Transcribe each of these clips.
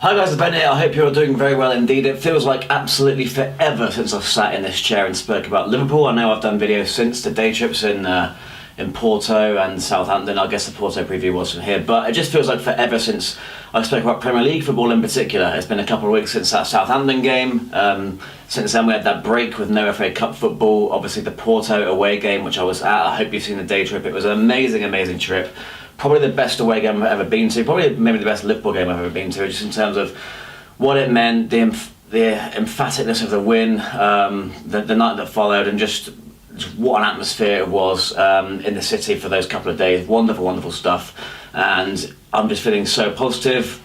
Hi guys, it's Ben here. I hope you're all doing very well indeed. It feels like absolutely forever since I've sat in this chair and spoke about Liverpool. I know I've done videos since the day trips in Porto and Southampton. I guess the Porto preview was from here, but it just feels like forever since I spoke about Premier League football in particular. It's been a couple of weeks since that Southampton game. Since then we had that break with no FA Cup football. Obviously the Porto away game, which I was at. I hope you've seen the day trip. It was an amazing trip. Probably the best away game I've ever been to. Probably maybe the best Liverpool game I've ever been to, just in terms of what it meant, the emphaticness of the win, the night that followed, and just what an atmosphere it was in the city for those couple of days. Wonderful stuff. And I'm just feeling so positive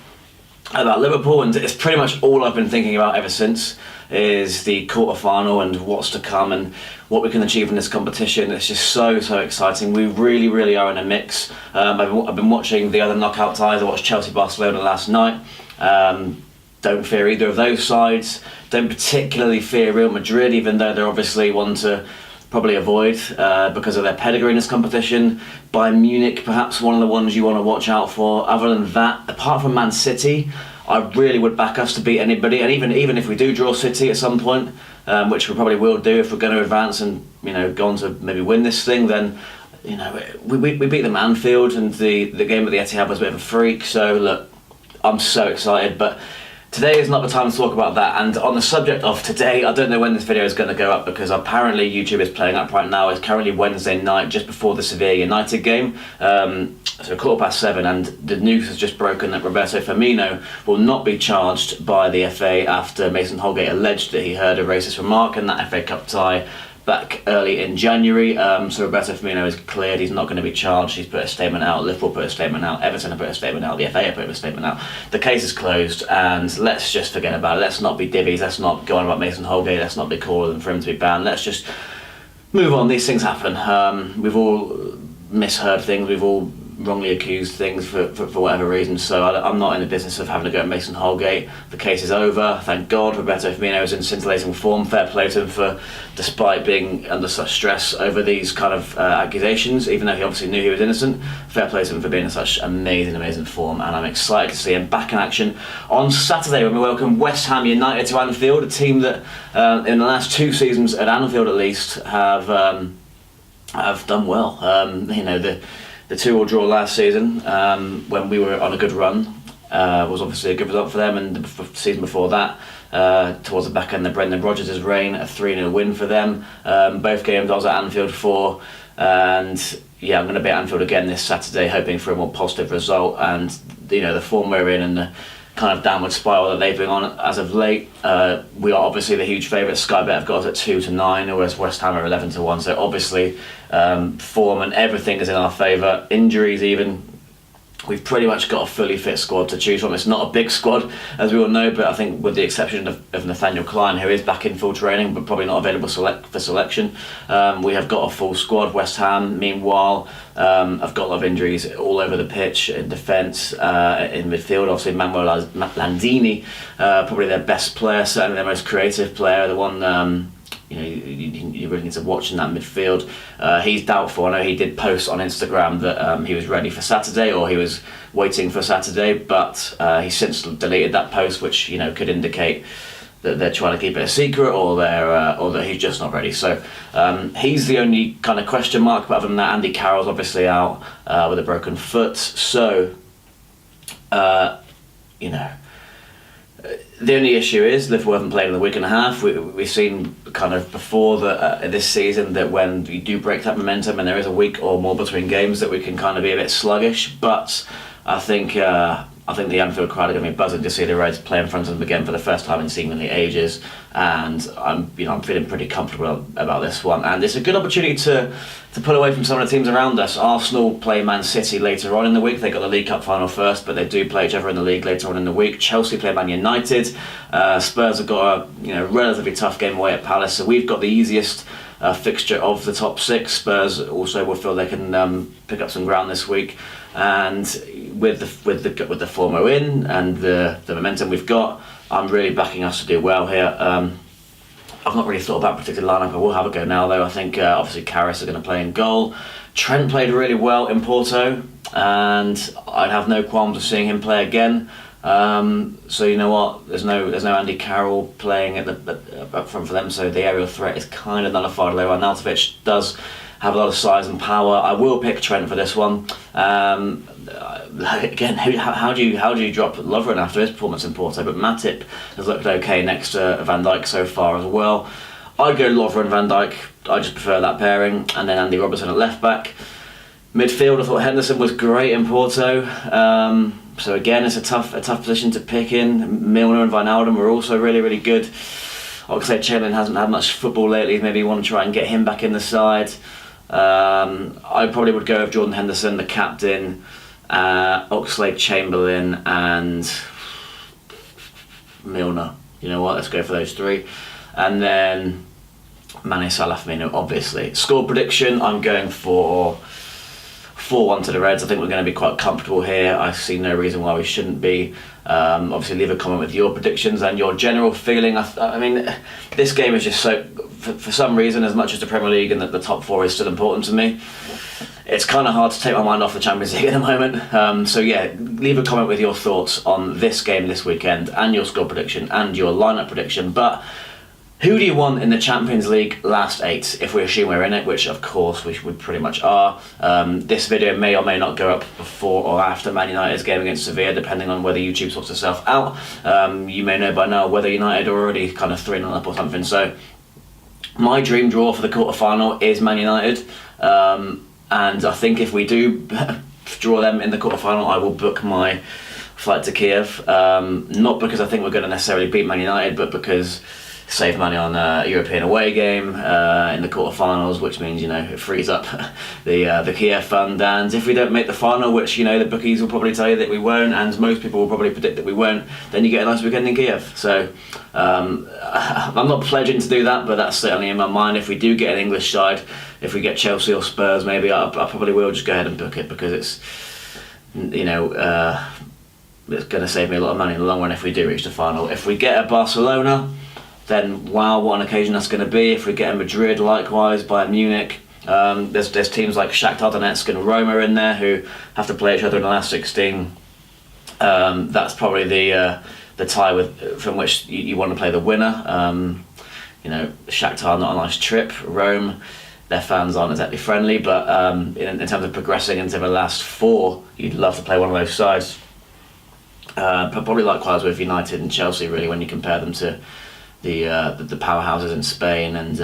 about Liverpool, and it's pretty much all I've been thinking about ever since is the quarter-final and what's to come and what we can achieve in this competition. It's just so exciting. We really are in a mix. I've been watching the other knockout ties. I watched Chelsea-Barcelona last night. Don't fear either of those sides. Don't particularly fear Real Madrid, even though they're obviously one to probably avoid because of their pedigree in this competition. Bayern Munich, perhaps one of the ones you want to watch out for. Other than that, apart from Man City, I really would back us to beat anybody. And even if we do draw City at some point, which we probably will do if we're going to advance and go on to maybe win this thing, then we beat them at Anfield, and the game at the Etihad was a bit of a freak. So look, I'm so excited, but today is not the time to talk about that. And on the subject of today, I don't know when this video is going to go up because apparently YouTube is playing up right now. It's currently Wednesday night, just before the Sevilla United game. So 7:15, and the news has just broken that Roberto Firmino will not be charged by the FA after Mason Holgate alleged that he heard a racist remark in that FA Cup tie back early in January. So Roberto Firmino is cleared. He's not going to be charged. He's put a statement out. Liverpool put a statement out. Everton have put a statement out. The FA have put a statement out. The case is closed, and let's just forget about it. Let's not be divvies. Let's not go on about Mason Holgate. Let's not be calling for him to be banned. Let's just move on. These things happen. We've all misheard things. We've all wrongly accused things for whatever reason, so I'm not in the business of having to go at Mason Holgate. The case is over, thank God. Roberto Firmino is in scintillating form. Fair play to him for, despite being under such stress over these kind of accusations, even though he obviously knew he was innocent, fair play to him for being in such amazing form, and I'm excited to see him back in action on Saturday when we welcome West Ham United to Anfield, a team that in the last 2 seasons at Anfield at least have done well. The 2-2 draw last season, when we were on a good run, was obviously a good result for them, and the season before that, towards the back end of Brendan Rodgers' reign, a 3-0 win for them. Both games I was at Anfield for, and yeah, I'm going to be at Anfield again this Saturday, hoping for a more positive result. And the form we're in and the kind of downward spiral that they've been on as of late. We are obviously the huge favourites. Sky Bet have got us at 2-9, whereas West Ham are 11-1. So obviously, form and everything is in our favour. Injuries even. We've pretty much got a fully fit squad to choose from. It's not a big squad, as we all know, but I think with the exception of Nathaniel Klein, who is back in full training but probably not available for selection, we have got a full squad. West Ham, meanwhile, have got a lot of injuries all over the pitch, in defence, in midfield. Obviously, Manuel Landini, probably their best player, certainly their most creative player, the one you really need to watch in that midfield. He's doubtful. I know he did post on Instagram that he was ready for Saturday, or he was waiting for Saturday, but he's since deleted that post, which could indicate that they're trying to keep it a secret, or that he's just not ready. So he's the only kind of question mark. But other than that, Andy Carroll's obviously out with a broken foot. So the only issue is Liverpool haven't played in a week and a half. We've seen kind of before this season that when you do break that momentum and there is a week or more between games, that we can kind of be a bit sluggish. But I think the Anfield crowd are going to be buzzing to see the Reds play in front of them again for the first time in seemingly ages, and I'm feeling pretty comfortable about this one. And it's a good opportunity to pull away from some of the teams around us. Arsenal play Man City later on in the week. They got the League Cup final first, but they do play each other in the league later on in the week. Chelsea play Man United. Spurs have got a relatively tough game away at Palace, so we've got the easiest fixture of the top 6. Spurs also will feel they can pick up some ground this week, and with the form we're in and the momentum we've got, I'm really backing us to do well here. I've not really thought about a particular lineup. I will have a go now, though. I think obviously Karras are going to play in goal. Trent played really well in Porto, and I'd have no qualms of seeing him play again. So you know what? There's no Andy Carroll playing up front for them, so the aerial threat is kind of nullified. Although Arnautovic does have a lot of size and power. I will pick Trent for this one. Again, how do you drop Lovren after his performance in Porto? But Matip has looked okay next to Van Dijk so far as well. I'd go Lovren, Van Dijk. I just prefer that pairing, and then Andy Robertson at left back. Midfield, I thought Henderson was great in Porto. So again, it's a tough position to pick in. Milner and Wijnaldum were also really, really good. Oxlade-Chamberlain hasn't had much football lately. Maybe you want to try and get him back in the side. I probably would go with Jordan Henderson, the captain, Oxlade-Chamberlain and Milner. You know what? Let's go for those three. And then Mane, Salah, Firmino, obviously. Score prediction, I'm going for 4-1 to the Reds. I think we're going to be quite comfortable here. I see no reason why we shouldn't be. Obviously, leave a comment with your predictions and your general feeling. I mean, this game is just so, for some reason, as much as the Premier League and the top four is still important to me, it's kind of hard to take my mind off the Champions League at the moment. So yeah, leave a comment with your thoughts on this game this weekend and your score prediction and your lineup prediction. But who do you want in the Champions League last 8, if we assume we're in it, which of course we pretty much are. This video may or may not go up before or after Man United's game against Sevilla, depending on whether YouTube sorts itself out. You may know by now whether United are already kind of 3-0 up or something. So my dream draw for the quarter-final is Man United. And I think if we do draw them in the quarter-final, I will book my flight to Kiev. Not because I think we're going to necessarily beat Man United, but because save money on a European away game in the quarterfinals, which means, you know, it frees up the Kiev fund. And if we don't make the final, which, you know, the bookies will probably tell you that we won't, and most people will probably predict that we won't, then you get a nice weekend in Kiev. So I'm not pledging to do that, but that's certainly in my mind. If we do get an English side, if we get Chelsea or Spurs, maybe I probably will just go ahead and book it, because it's, you know, it's going to save me a lot of money in the long run if we do reach the final. If we get a Barcelona, then wow, what an occasion that's going to be. If we get a Madrid, likewise, Bayern Munich. There's teams like Shakhtar Donetsk and Roma in there who have to play each other in the last 16. That's probably the tie from which you want to play the winner. You know, Shakhtar, not a nice trip. Rome, their fans aren't exactly friendly, but in terms of progressing into the last 4, you'd love to play one of those sides. Probably likewise with United and Chelsea, really, when you compare them to the powerhouses in Spain and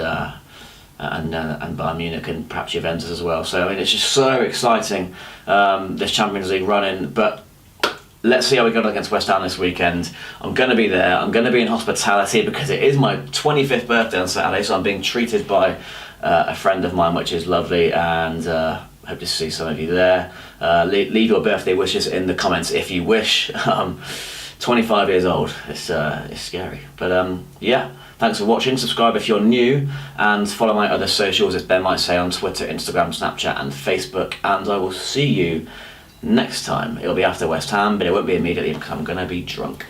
Bayern Munich and perhaps Juventus as well. So I mean, it's just so exciting, this Champions League run-in. But let's see how we go against West Ham this weekend. I'm going to be there. I'm going to be in hospitality because it is my 25th birthday on Saturday, so I'm being treated by a friend of mine, which is lovely, and hope to see some of you there. Leave your birthday wishes in the comments if you wish. 25 years old, it's scary, but yeah, thanks for watching. Subscribe if you're new, and follow my other socials, as Ben might say, on Twitter, Instagram, Snapchat and Facebook, and I will see you next time. It'll be after West Ham, but it won't be immediately because I'm going to be drunk.